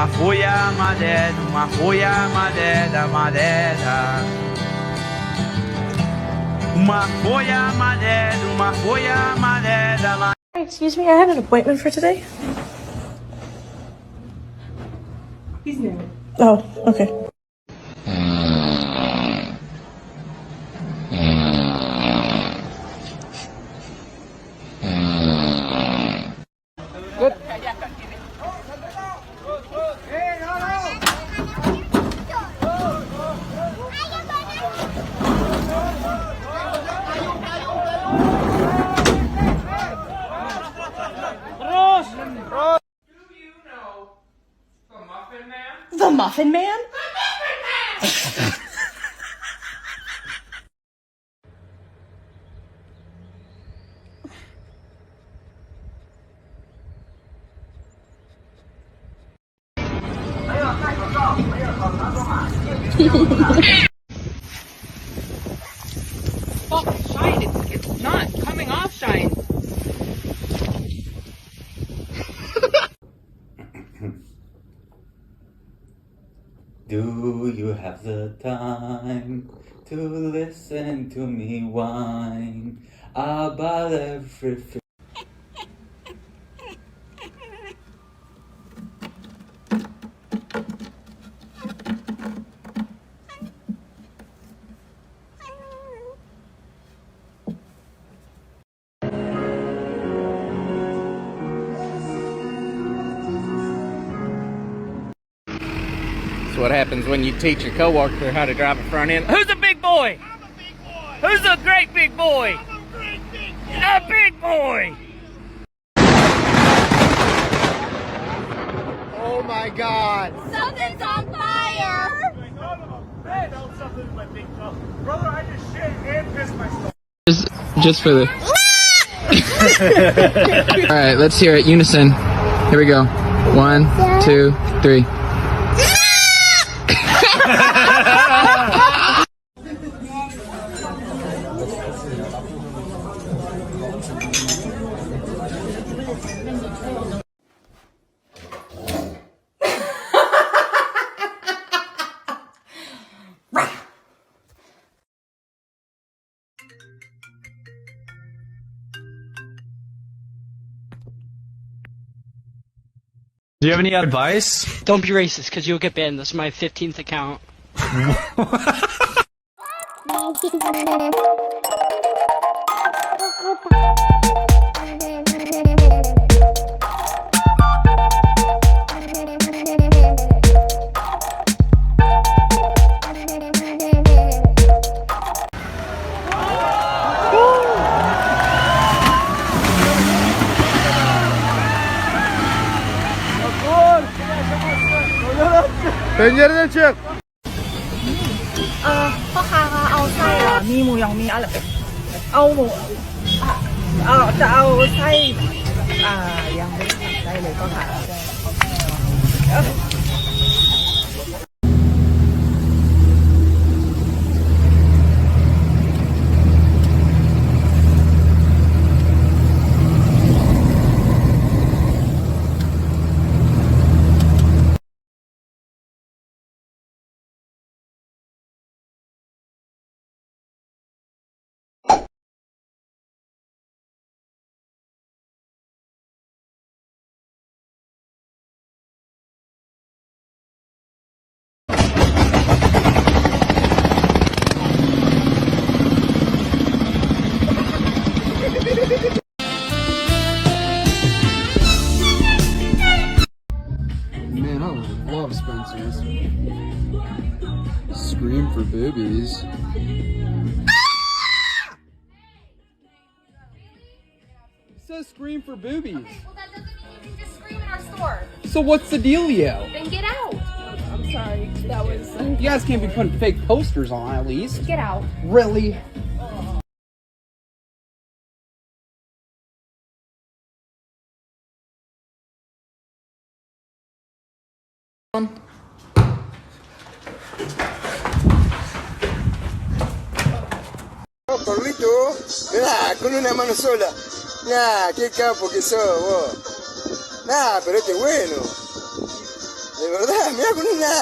folha amarela, uma folha amarela, amarela. Uma folha amarela, uma folha amarela, amarela. Excuse me, I had an appointment for today. He's new. Oh, okay. Good. The Muffin Man? Fuck, Shine, it's not coming off, Shine. Do you have the time to listen to me whine about everything? That's what happens when you teach your coworker how to drive a front end. Who's a big boy? I'm a big boy. Who's a great big boy? I'm a great big boy. A big boy. Oh my God. Something's on fire! Hey, that was something in my big toe. Brother, I just shit and pissed myself. Just for the... Alright, let's hear it. Unison. Here we go. 1, 2, 3. Do you have any advice? Don't be racist, because you'll get banned. This is my 15th account. Pencereden çık. พ่อค้าคะเอาไส้มีหมูหยองมีอะไรเอาหมูจะเอาไส้ยังไม่ได้สั่งไส้เลยพ่อค้า Man, I love Spencer's. Scream for boobies. It says scream for boobies. Okay, well that doesn't mean you can just scream in our store. So what's the dealio? Then get out. I'm sorry, that was... You guys can't be putting fake posters on at least. Get out. Really? Pablito, mirá, con una mano sola. Nah, qué capo que sos vos. Nah, pero este es bueno. De verdad, mirá con una...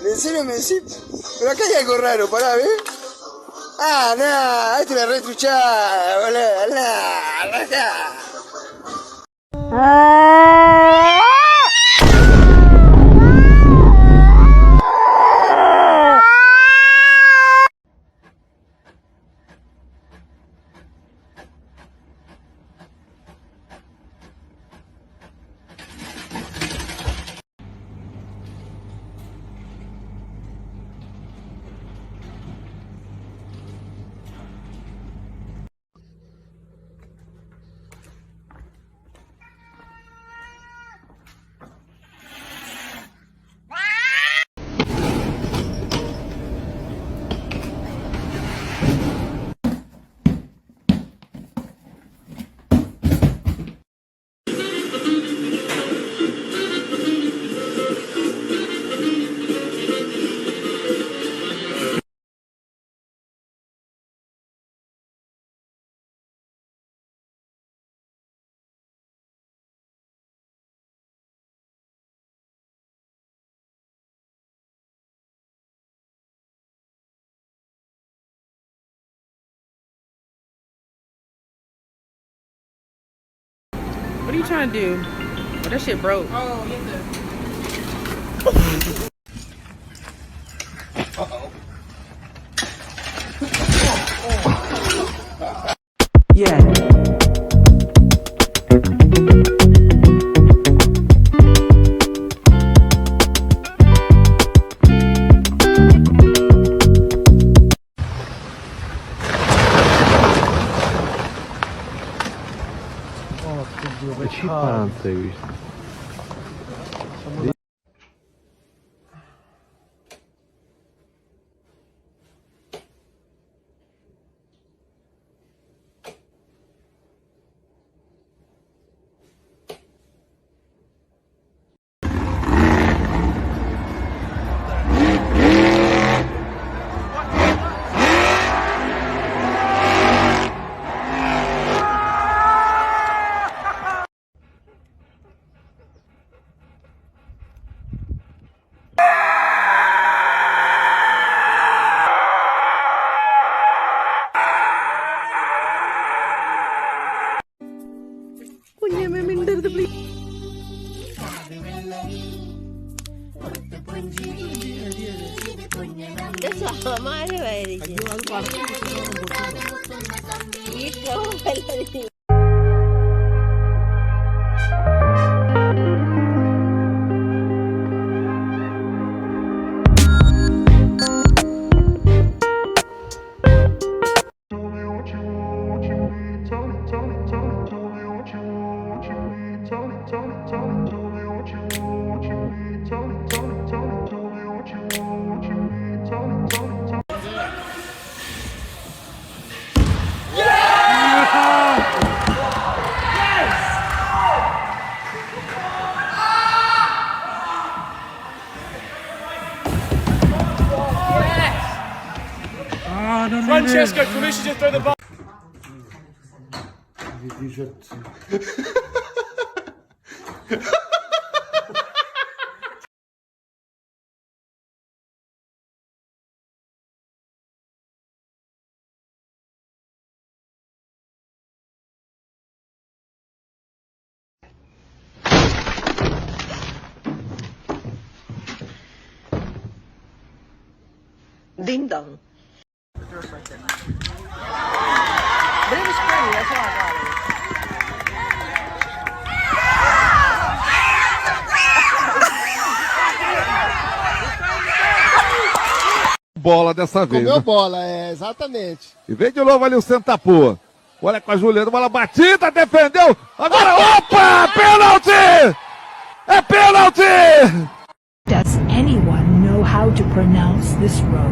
En serio me decís... Pero acá hay algo raro, pará, ¿ves? Ah, nah, este me retruchada, boludo, nah. What are you trying to do? Oh, that shit broke. Oh, you have to. Yeah. Ce panță ești? Francesco, come she just throw the ball? Ding dong. But it was pretty, that's why I got it. Bola dessa vez. Comeu bola, exatamente. E vem de novo ali o Sentapu. Olha com a Juliana, bola batida, defendeu. Agora, opa! Pênalti! É pênalti! Does anyone know how to pronounce this road?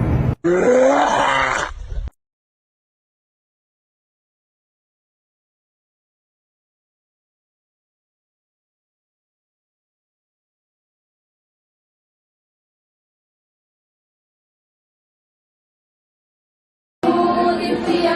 If the